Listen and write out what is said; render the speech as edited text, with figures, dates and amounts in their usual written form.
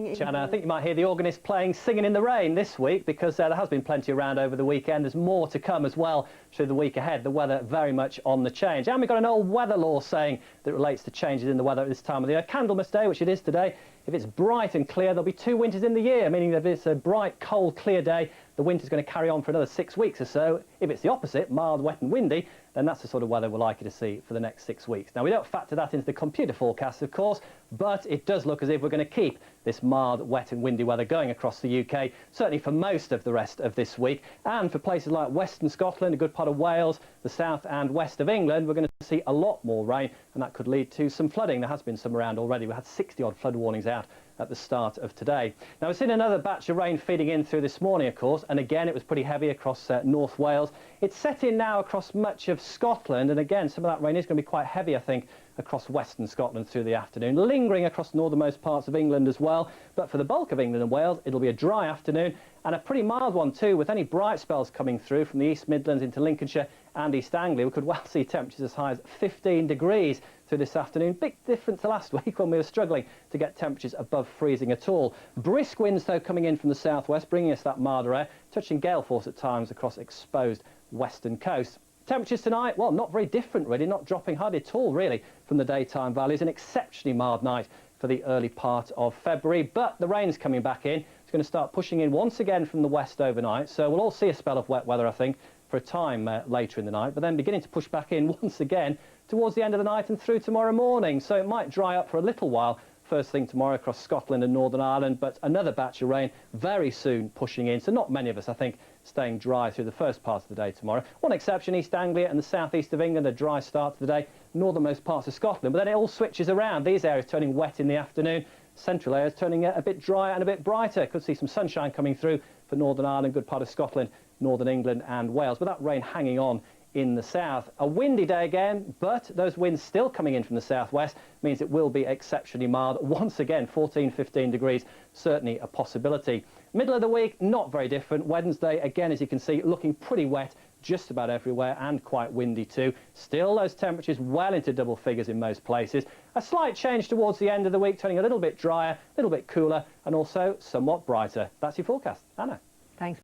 And I think you might hear the organist playing Singing in the Rain this week, because there has been plenty around over the weekend. There's more to come as well through the week ahead. The weather very much on the change. And we've got an old weather law saying that relates to changes in the weather at this time of the year. Candlemas Day, which it is today, if it's bright and clear, there'll be 2 winters in the year, meaning that if it's a bright, cold, clear day, the winter's going to carry on for another 6 weeks or so. If it's the opposite, mild, wet and windy, then that's the sort of weather we're likely to see for the next 6 weeks. Now, we don't factor that into the computer forecast, of course, but it does look as if we're going to keep this mild, wet and windy weather going across the UK, certainly for most of the rest of this week. And for places like Western Scotland, a good part of Wales, the south and west of England, we're going to see a lot more rain, and that could lead to some flooding. There has been some around already. We had 60-odd flood warnings out at the start of today. Now, we've seen another batch of rain feeding in through this morning, of course, and again it was pretty heavy across North Wales. It's set in now across much of Scotland, and again some of that rain is going to be quite heavy, I think, across western Scotland through the afternoon, lingering across the northernmost parts of England as well. But for the bulk of England and Wales, it'll be a dry afternoon, and a pretty mild one too, with any bright spells coming through from the East Midlands into Lincolnshire and East Anglia. We could well see temperatures as high as 15 degrees through this afternoon. Big difference to last week when we were struggling to get temperatures above freezing at all. Brisk winds though coming in from the southwest, bringing us that milder air, touching gale force at times across exposed western coast. Temperatures tonight, well, not very different really, not dropping hardly at all really from the daytime values. An exceptionally mild night for the early part of February, but the rain's coming back in. It's going to start pushing in once again from the west overnight, so we'll all see a spell of wet weather, I think, for a time later in the night, but then beginning to push back in once again towards the end of the night and through tomorrow morning. So it might dry up for a little while first thing tomorrow across Scotland and Northern Ireland, but another batch of rain very soon pushing in. So not many of us, I think, staying dry through the first part of the day tomorrow. One exception, East Anglia and the southeast of England, a dry start to the day, northernmost parts of Scotland, but then it all switches around. These areas turning wet in the afternoon, central areas turning a bit drier and a bit brighter. Could see some sunshine coming through for Northern Ireland, good part of Scotland, Northern England and Wales, but that rain hanging on in the south. A windy day again, but those winds still coming in from the southwest means it will be exceptionally mild. Once again, 14, 15 degrees, certainly a possibility. Middle of the week, not very different. Wednesday, again, as you can see, looking pretty wet just about everywhere and quite windy too. Still those temperatures well into double figures in most places. A slight change towards the end of the week, turning a little bit drier, a little bit cooler and also somewhat brighter. That's your forecast. Anna.